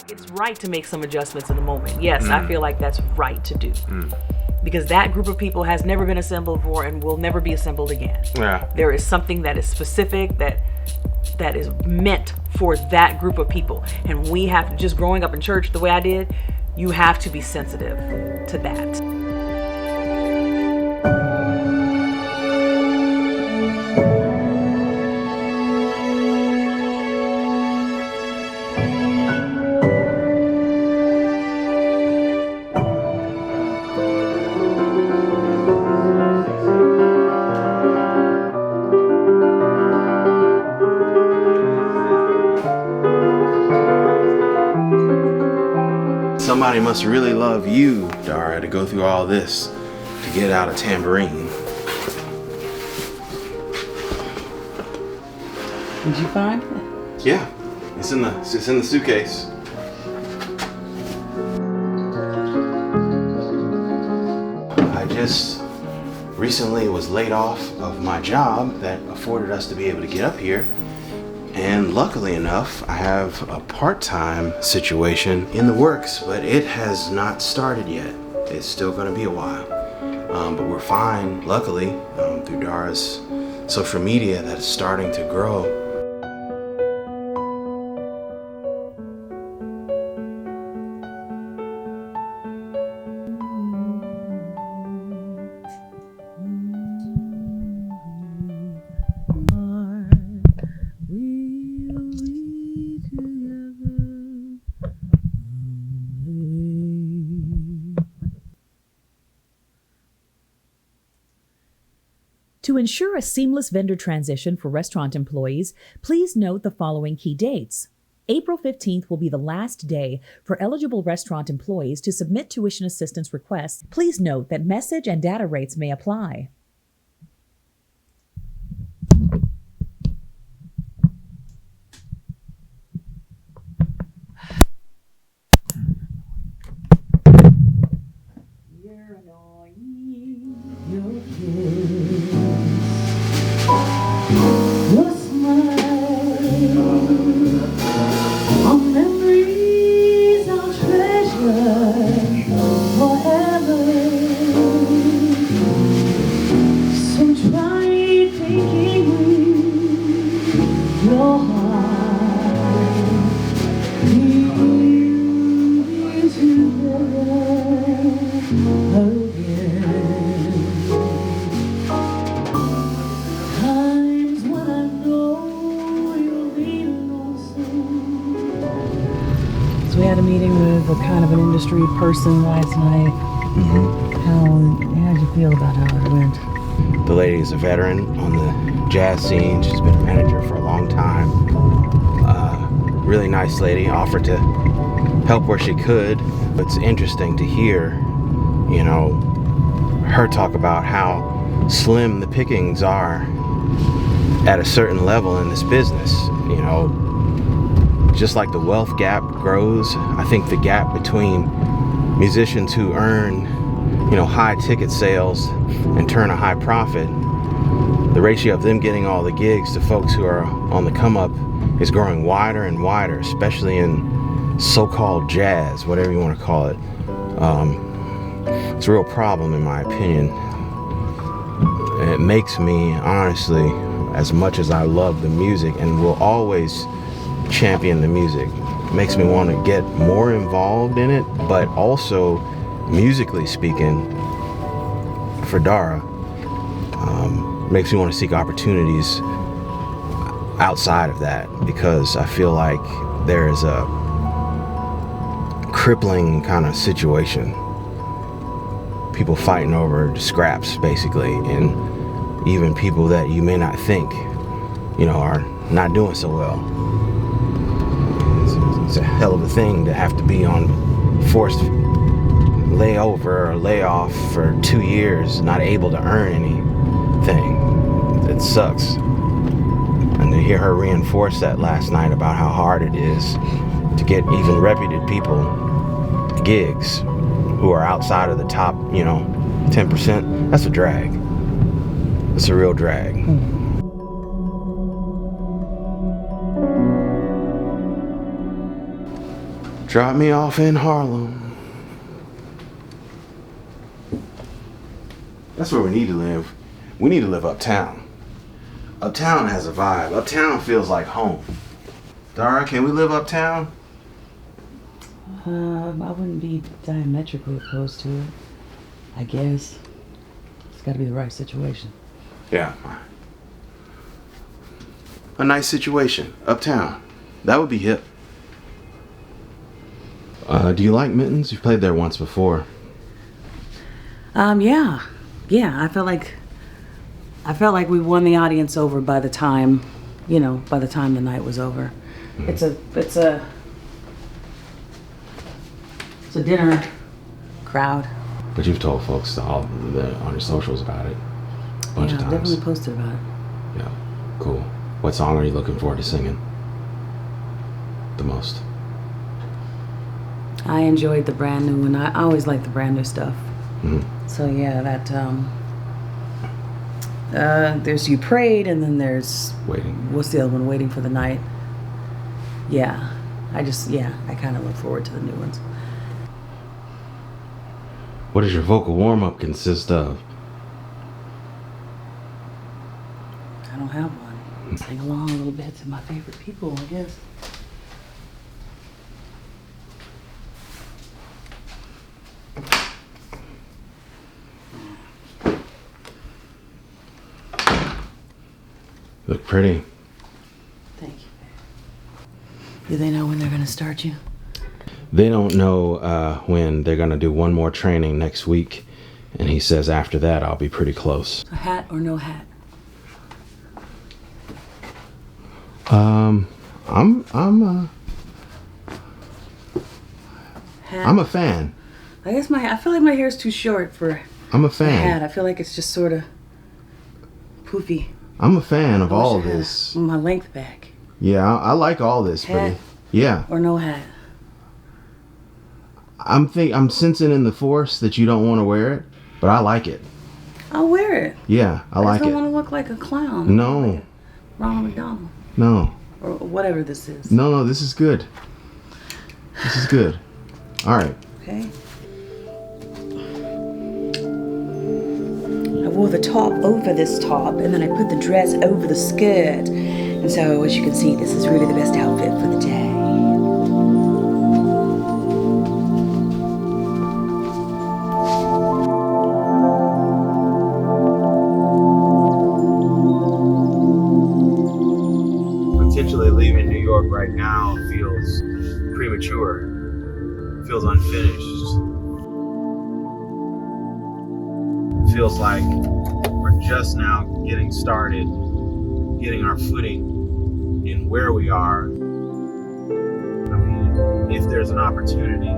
It's right to make some adjustments in the moment. Yes, I feel like that's right to do. Because that group of people has never been assembled before and will never be assembled again. Yeah. There is something that is specific, that is meant for that group of people. And we have to, just growing up in church the way I did, you have to be sensitive to that. Somebody must really love you, Dara, to go through all this to get out a tambourine. Did you find it? Yeah, it's in the suitcase. I just recently was laid off of my job that afforded us to be able to get up here. And luckily enough, I have a part-time situation in the works, but it has not started yet. It's still gonna be a while. But we're fine, luckily, through Dara's social media that's starting to grow. To ensure a seamless vendor transition for restaurant employees, please note the following key dates. April 15th will be the last day for eligible restaurant employees to submit tuition assistance requests. Please note that message and data rates may apply. You're annoying. Your smile, our memories, our treasure forever. So try taking with your heart. We'll be together again. Times when I know you'll be lonesome. So we had a meeting with a kind of an industry person last night. How'd you feel about how it went? The lady is a veteran on the jazz scene. She's been a manager for a long time. Really nice lady, offered to help where she could. It's interesting to hear, you know, her talk about how slim the pickings are at a certain level in this business. You know, just like the wealth gap grows, I think the gap between musicians who earn, you know, high ticket sales and turn a high profit, the ratio of them getting all the gigs to folks who are on the come up is growing wider and wider, especially in so-called jazz, whatever you want to call it. It's a real problem in my opinion. And it makes me, honestly, as much as I love the music and will always champion the music, it makes me want to get more involved in it, but also, musically speaking, for Dara, makes me want to seek opportunities outside of that, because I feel like there is a crippling kind of situation. People fighting over scraps, basically, and even people that you may not think, you know, are not doing so well. It's a hell of a thing to have to be on forced layover or layoff for 2 years, not able to earn anything. It sucks. And to hear her reinforce that last night about how hard it is to get even reputed people gigs who are outside of the top, you know, 10%, that's a drag. It's a real drag. Drop me off in Harlem. That's where we need to live. We need to live uptown. Uptown has a vibe. Uptown feels like home. Dara, can we live uptown? I wouldn't be diametrically opposed to it. I guess. It's gotta be the right situation. Yeah. A nice situation. Uptown. That would be hip. Do you like Mittens? You've played there once before. Yeah. Yeah, I felt like we won the audience over by the time the night was over. Mm-hmm. It's a dinner crowd. But you've told folks on your socials about it a bunch of times. Yeah, definitely posted about it. Yeah, cool. What song are you looking forward to singing the most? I enjoyed the brand new one. I always like the brand new stuff. Mm-hmm. So yeah, that there's You Prayed, and then there's Waiting. What's the other one? Waiting for the Night. Yeah, I kind of look forward to the new ones. What does your vocal warm-up consist of? I don't have one. Sing along a little bit to my favorite people, I guess. Look pretty. Thank you. Do they know when they're gonna start you? They don't know when they're gonna do one more training next week, and he says after that I'll be pretty close. A hat or no hat? Hat. I'm a fan. I guess I feel like my hair's too short for I'm a a fan. hat. I feel like it's just sort of poofy. I'm a fan of I wish all I of had this. my length back. Yeah, I like all this, Hat. but yeah, Or no hat. I'm sensing in the force that you don't want to wear it, but I like it. I'll wear it. Yeah, I like just don't it. want to look like a clown. No, Like Ronald McDonald. no, Or whatever this is. no. This is good. This is good. All right. Okay. I wore the top over this top, and then I put the dress over the skirt. And so, as you can see, this is really the best outfit for the day. Potentially leaving New York right now feels premature. Feels unfinished. Feels like we're just now getting started, getting our footing in where we are. I mean, if there's an opportunity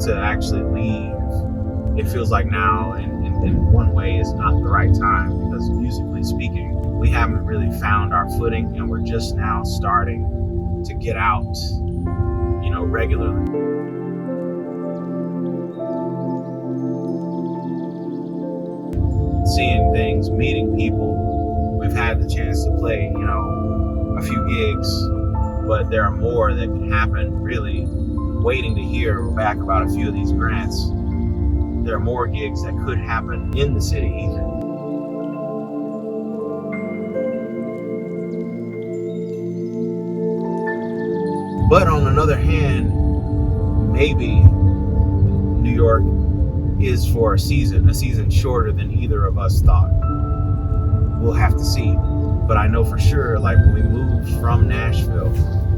to actually leave, it feels like now in one way is not the right time, because musically speaking, we haven't really found our footing and we're just now starting to get out, regularly. Seeing things, meeting people. We've had the chance to play, a few gigs, but there are more that can happen, really. Waiting to hear back about a few of these grants. There are more gigs that could happen in the city even. But on another hand, maybe New York is for a season shorter than either of us thought. We'll have to see. But I know for sure, like when we moved from Nashville,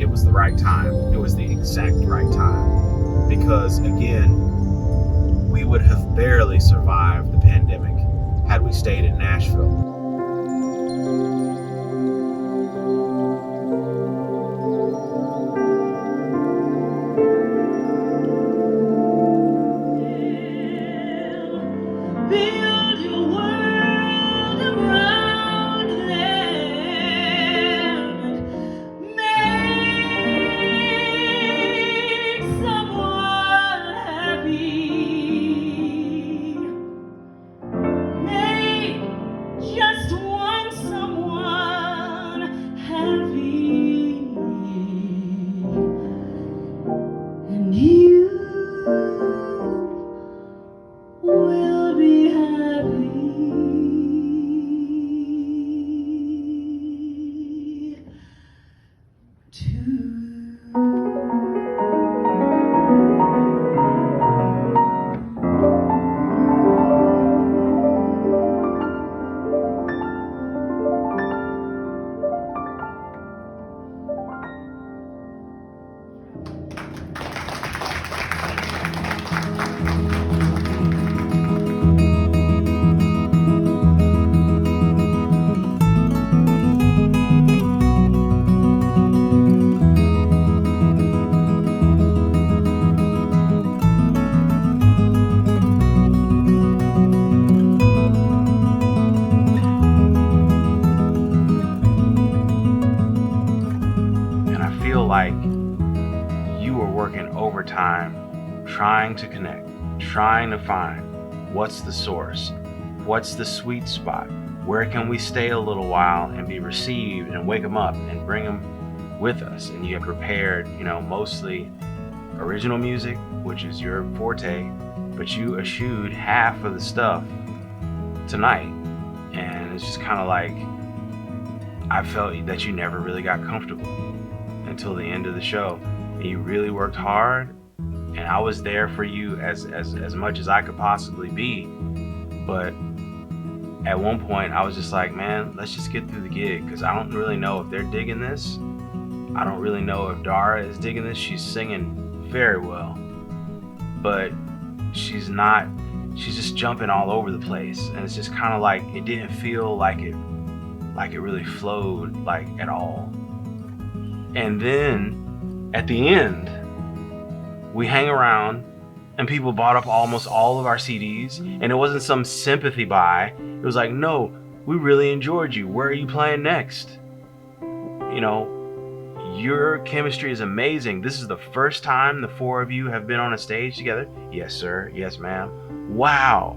it was the right time. It was the exact right time. Because again, we would have barely survived the pandemic had we stayed in Nashville. Build your world around them. Make someone happy. Make You will be happy too. And I feel like you were working overtime, trying to connect, trying to find what's the source, what's the sweet spot, where can we stay a little while and be received and wake them up and bring them with us. And you have prepared, mostly original music, which is your forte, but you eschewed half of the stuff tonight. And it's just kind of like, I felt that you never really got comfortable until the end of the show. And you really worked hard, and I was there for you as much as I could possibly be. But at one point I was just like, man, let's just get through the gig, because I don't really know if they're digging this. I don't really know if Dara is digging this. She's singing very well, but she's just jumping all over the place, and it's just kind of like, it didn't feel like it really flowed like at all. And then at the end, we hang around and people bought up almost all of our CDs, and it wasn't some sympathy buy. It was like, no, we really enjoyed you. Where are you playing next? Your chemistry is amazing. This is the first time the four of you have been on a stage together. Yes, sir. Yes, ma'am. Wow.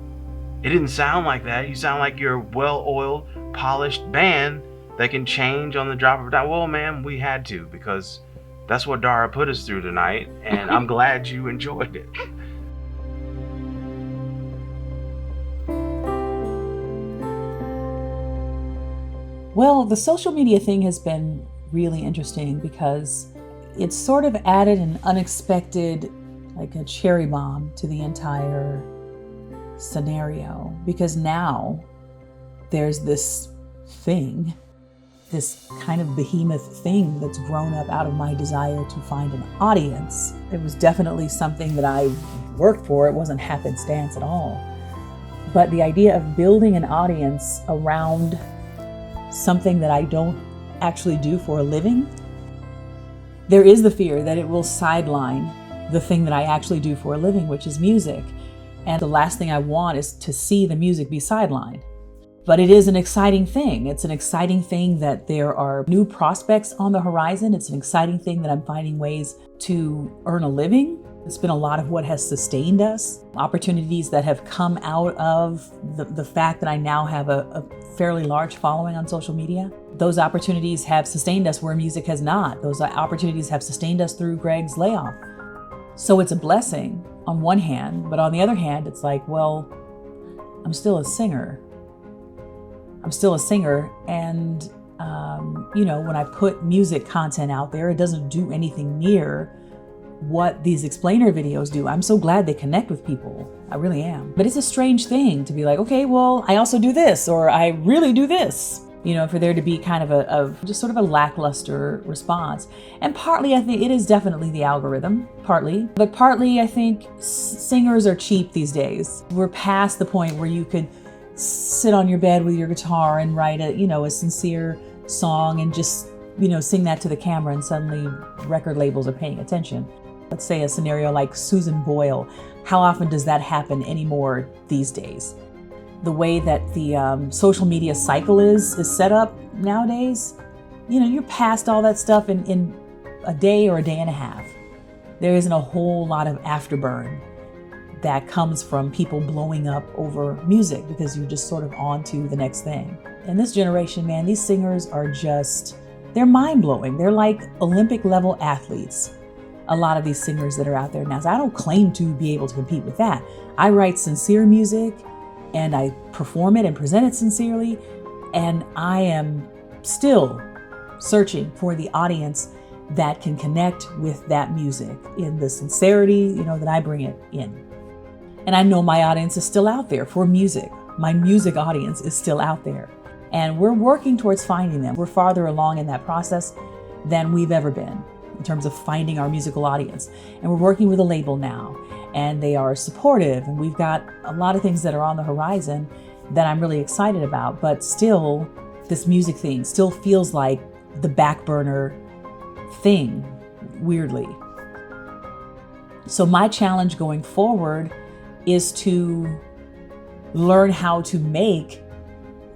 It didn't sound like that. You sound like you're a well-oiled, polished band that can change on the drop of a dime. Well, ma'am, we had to, because that's what Dara put us through tonight, and I'm glad you enjoyed it. Well, the social media thing has been really interesting because it's sort of added an unexpected, like a cherry bomb to the entire scenario, because now there's this thing, this kind of behemoth thing that's grown up out of my desire to find an audience. It was definitely something that I worked for. It wasn't happenstance at all. But the idea of building an audience around something that I don't actually do for a living, there is the fear that it will sideline the thing that I actually do for a living, which is music. And the last thing I want is to see the music be sidelined. But it is an exciting thing. It's an exciting thing that there are new prospects on the horizon. It's an exciting thing that I'm finding ways to earn a living. It's been a lot of what has sustained us. Opportunities that have come out of the fact that I now have a fairly large following on social media. Those opportunities have sustained us where music has not. Those opportunities have sustained us through Greg's layoff. So it's a blessing on one hand, but on the other hand, it's like, well, I'm still a singer. And when I put music content out there, it doesn't do anything near what these explainer videos do. I'm so glad they connect with people. I really am. But it's a strange thing to be like, okay, well, I also do this, or I really do this. For there to be kind of just sort of a lackluster response. And partly, I think it is definitely the algorithm, but partly I think singers are cheap these days. We're past the point where you could sit on your bed with your guitar and write a sincere song and just, sing that to the camera, and suddenly record labels are paying attention. Let's say a scenario like Susan Boyle. How often does that happen anymore these days? The way that the social media cycle is set up nowadays, you're past all that stuff in a day or a day and a half. There isn't a whole lot of afterburn that comes from people blowing up over music, because you're just sort of on to the next thing. And this generation, man, these singers are they're mind-blowing. They're like Olympic level athletes. a lot of these singers that are out there now. So I don't claim to be able to compete with that. I write sincere music and I perform it and present it sincerely. And I am still searching for the audience that can connect with that music in the sincerity, that I bring it in. And I know my audience is still out there for music. My music audience is still out there. And we're working towards finding them. We're farther along in that process than we've ever been in terms of finding our musical audience. And we're working with a label now, and they are supportive. And we've got a lot of things that are on the horizon that I'm really excited about. But still, this music thing still feels like the back burner thing, weirdly. So my challenge going forward is to learn how to make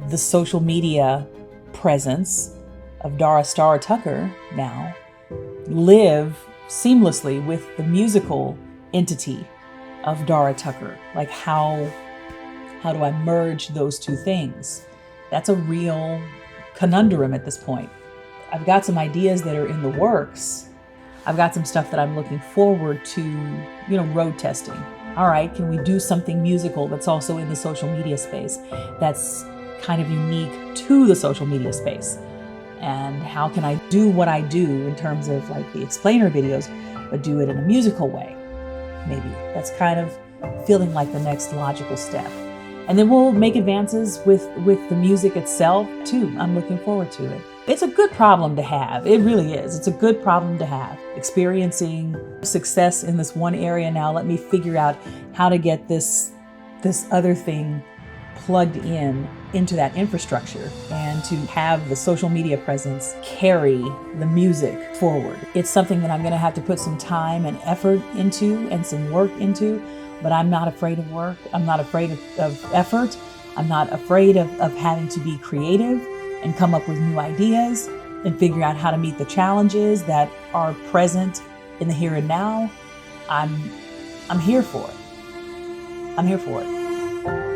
the social media presence of Dara Starr Tucker now live seamlessly with the musical entity of Dara Tucker. Like how do I merge those two things? That's a real conundrum at this point. I've got some ideas that are in the works. I've got some stuff that I'm looking forward to, road testing. All right, can we do something musical that's also in the social media space that's kind of unique to the social media space? And how can I do what I do in terms of like the explainer videos, but do it in a musical way? Maybe that's kind of feeling like the next logical step. And then we'll make advances with the music itself too. I'm looking forward to it. It's a good problem to have. It really is. It's a good problem to have. Experiencing success in this one area now, let me figure out how to get this other thing plugged into that infrastructure and to have the social media presence carry the music forward. It's something that I'm going to have to put some time and effort into and some work into, but I'm not afraid of work. I'm not afraid of effort. I'm not afraid of having to be creative and come up with new ideas and figure out how to meet the challenges that are present in the here and now. I'm here for it. I'm here for it.